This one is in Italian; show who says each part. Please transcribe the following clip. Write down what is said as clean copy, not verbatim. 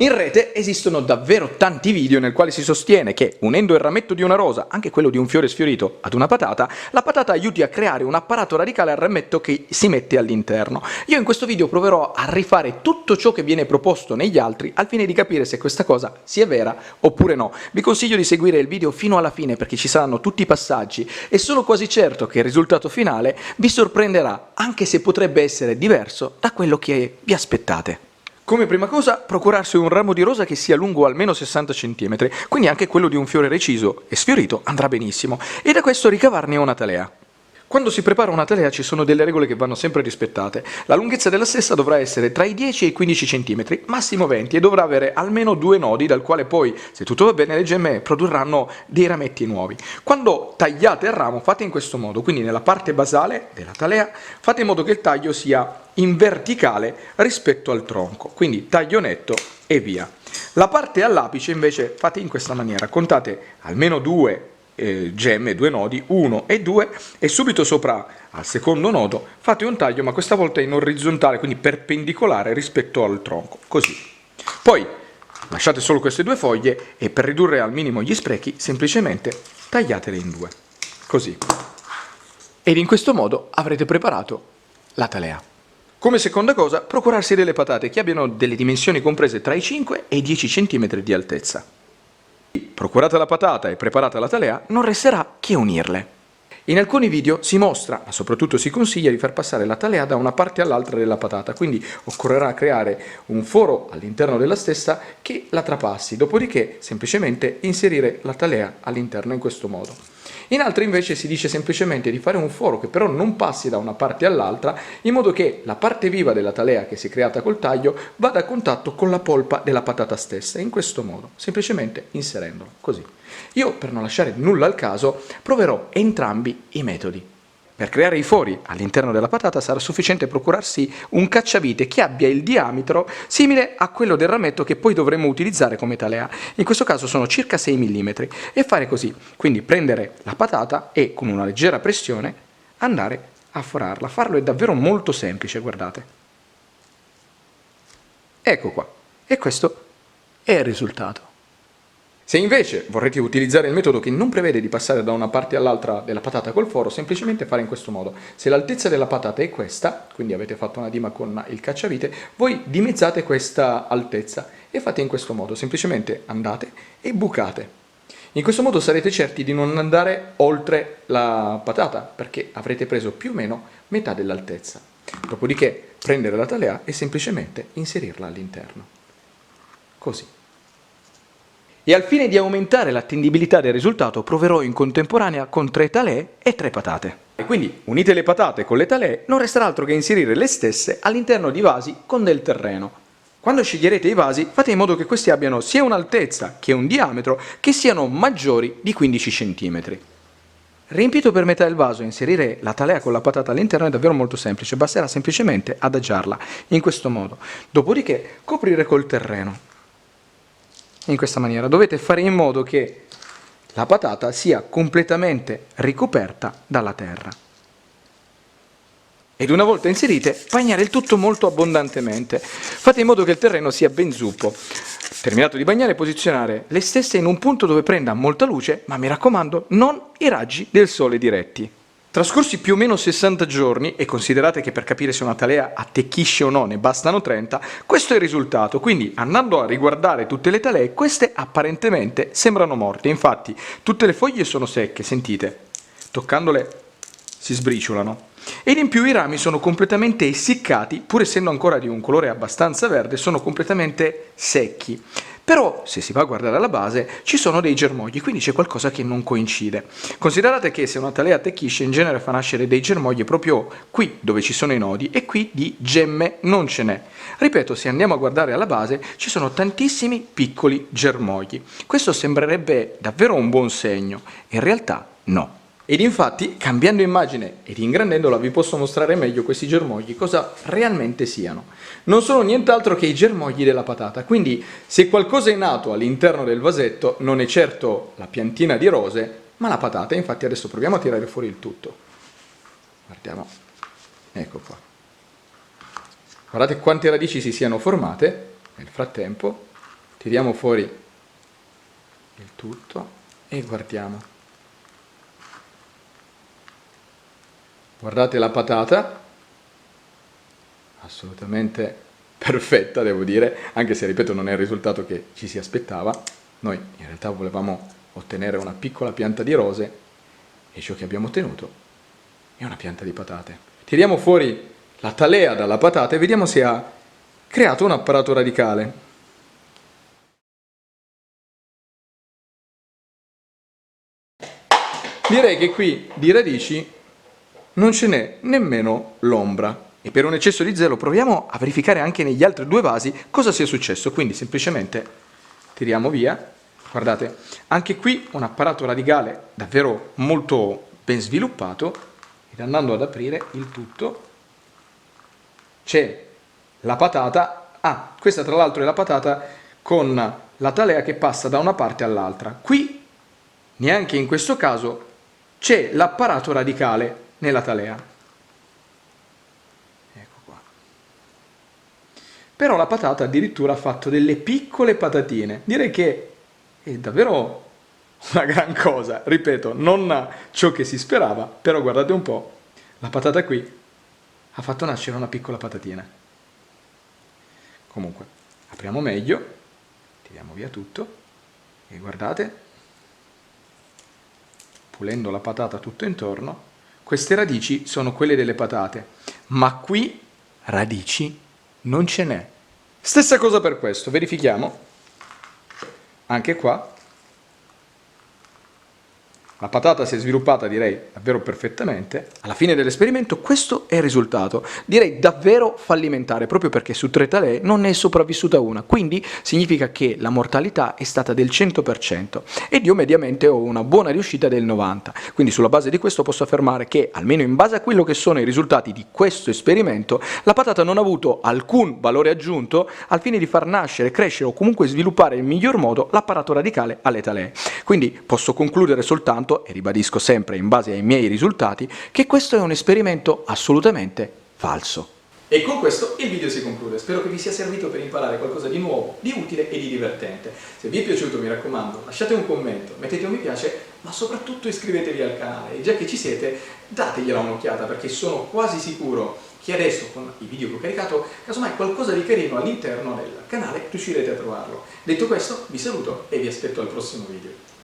Speaker 1: In rete esistono davvero tanti video nel quale si sostiene che, unendo il rametto di una rosa, anche quello di un fiore sfiorito, ad una patata, la patata aiuti a creare un apparato radicale al rametto che si mette all'interno. Io in questo video proverò a rifare tutto ciò che viene proposto negli altri al fine di capire se questa cosa sia vera oppure no. Vi consiglio di seguire il video fino alla fine perché ci saranno tutti i passaggi e sono quasi certo che il risultato finale vi sorprenderà, anche se potrebbe essere diverso da quello che vi aspettate. Come prima cosa, procurarsi un ramo di rosa che sia lungo almeno 60 cm, quindi anche quello di un fiore reciso e sfiorito andrà benissimo, e da questo ricavarne una talea. Quando si prepara una talea ci sono delle regole che vanno sempre rispettate. La lunghezza della stessa dovrà essere tra i 10 e i 15 cm, massimo 20, e dovrà avere almeno 2 nodi, dal quale poi, se tutto va bene, le gemme produrranno dei rametti nuovi. Quando tagliate il ramo fate in questo modo, quindi nella parte basale della talea fate in modo che il taglio sia in verticale rispetto al tronco, quindi taglio netto e via. La parte all'apice invece fate in questa maniera, contate almeno 2 gemme, 2 nodi, 1 e 2, e subito sopra al secondo nodo fate un taglio, ma questa volta in orizzontale, quindi perpendicolare rispetto al tronco, così. Poi lasciate solo queste 2 foglie e per ridurre al minimo gli sprechi semplicemente tagliatele in 2, così. Ed in questo modo avrete preparato la talea. Come seconda cosa, procurarsi delle patate che abbiano delle dimensioni comprese tra i 5 e i 10 cm di altezza. Procurata la patata e preparata la talea, non resterà che unirle. In alcuni video si mostra, ma soprattutto si consiglia, di far passare la talea da una parte all'altra della patata, quindi occorrerà creare un foro all'interno della stessa che la trapassi, dopodiché semplicemente inserire la talea all'interno in questo modo. In altri invece si dice semplicemente di fare un foro che però non passi da una parte all'altra, in modo che la parte viva della talea che si è creata col taglio vada a contatto con la polpa della patata stessa, in questo modo, semplicemente inserendolo, così. Io, per non lasciare nulla al caso, proverò entrambi i metodi. Per creare i fori all'interno della patata sarà sufficiente procurarsi un cacciavite che abbia il diametro simile a quello del rametto che poi dovremo utilizzare come talea. In questo caso sono circa 6 mm, e fare così, quindi prendere la patata e con una leggera pressione andare a forarla. Farlo è davvero molto semplice, guardate. Ecco qua, e questo è il risultato. Se invece vorrete utilizzare il metodo che non prevede di passare da una parte all'altra della patata col foro, semplicemente fare in questo modo. Se l'altezza della patata è questa, quindi avete fatto una dima con il cacciavite, voi dimezzate questa altezza e fate in questo modo, semplicemente andate e bucate. In questo modo sarete certi di non andare oltre la patata, perché avrete preso più o meno metà dell'altezza. Dopodiché prendere la talea e semplicemente inserirla all'interno. Così. E al fine di aumentare l'attendibilità del risultato proverò in contemporanea con 3 talee e 3 patate. E quindi, unite le patate con le talee, non resterà altro che inserire le stesse all'interno di vasi con del terreno. Quando sceglierete i vasi, fate in modo che questi abbiano sia un'altezza che un diametro che siano maggiori di 15 cm. Riempito per metà il vaso e inserire la talea con la patata all'interno è davvero molto semplice, basterà semplicemente adagiarla in questo modo. Dopodiché coprire col terreno. In questa maniera dovete fare in modo che la patata sia completamente ricoperta dalla terra. Ed una volta inserite, bagnare il tutto molto abbondantemente. Fate in modo che il terreno sia ben zuppo. Terminato di bagnare, posizionare le stesse in un punto dove prenda molta luce, ma mi raccomando, non i raggi del sole diretti. Trascorsi più o meno 60 giorni, e considerate che per capire se una talea attecchisce o no ne bastano 30, questo è il risultato. Quindi, andando a riguardare tutte le talee, queste apparentemente sembrano morte. Infatti, tutte le foglie sono secche, sentite, toccandole si sbriciolano. Ed in più i rami sono completamente essiccati, pur essendo ancora di un colore abbastanza verde, sono completamente secchi. Però, se si va a guardare alla base, ci sono dei germogli, quindi c'è qualcosa che non coincide. Considerate che se una talea attecchisce, in genere fa nascere dei germogli proprio qui dove ci sono i nodi, e qui di gemme non ce n'è. Ripeto, se andiamo a guardare alla base, ci sono tantissimi piccoli germogli. Questo sembrerebbe davvero un buon segno, in realtà no. Ed infatti, cambiando immagine ed ingrandendola, vi posso mostrare meglio questi germogli, cosa realmente siano. Non sono nient'altro che i germogli della patata, quindi se qualcosa è nato all'interno del vasetto non è certo la piantina di rose, ma la patata. Infatti adesso proviamo a tirare fuori il tutto. Guardiamo, ecco qua. Guardate quante radici si siano formate nel frattempo. Tiriamo fuori il tutto e guardiamo. Guardate la patata, assolutamente perfetta devo dire, anche se ripeto non è il risultato che ci si aspettava. Noi in realtà volevamo ottenere una piccola pianta di rose e ciò che abbiamo ottenuto è una pianta di patate. Tiriamo fuori la talea dalla patata e vediamo se ha creato un apparato radicale. Direi che qui di radici non ce n'è nemmeno l'ombra. E per un eccesso di zelo proviamo a verificare anche negli altri due vasi cosa sia successo. Quindi semplicemente tiriamo via. Guardate, anche qui un apparato radicale davvero molto ben sviluppato. Ed andando ad aprire il tutto c'è la patata. Ah, questa tra l'altro è la patata con la talea che passa da una parte all'altra. Qui, neanche in questo caso, c'è l'apparato radicale nella talea. Ecco qua. Però la patata addirittura ha fatto delle piccole patatine. Direi che è davvero una gran cosa. Ripeto, non ciò che si sperava, però guardate un po', la patata qui ha fatto nascere una piccola patatina. Comunque, apriamo meglio, tiriamo via tutto e guardate, pulendo la patata tutto intorno, queste radici sono quelle delle patate, ma qui radici non ce n'è. Stessa cosa per questo, verifichiamo, anche qua, la patata si è sviluppata direi davvero perfettamente. Alla fine dell'esperimento questo è il risultato, direi davvero fallimentare, proprio perché su 3 talee non ne è sopravvissuta una, quindi significa che la mortalità è stata del 100% ed io mediamente ho una buona riuscita del 90%, quindi sulla base di questo posso affermare che, almeno in base a quello che sono i risultati di questo esperimento, la patata non ha avuto alcun valore aggiunto al fine di far nascere, crescere o comunque sviluppare in miglior modo l'apparato radicale alle talee. Quindi posso concludere soltanto, e ribadisco sempre in base ai miei risultati, che questo è un esperimento assolutamente falso. E con questo il video si conclude, spero che vi sia servito per imparare qualcosa di nuovo, di utile e di divertente. Se vi è piaciuto mi raccomando lasciate un commento, mettete un mi piace, ma soprattutto iscrivetevi al canale e già che ci siete dategliela un'occhiata perché sono quasi sicuro che adesso con i video che ho caricato, casomai qualcosa di carino all'interno del canale riuscirete a trovarlo. Detto questo vi saluto e vi aspetto al prossimo video.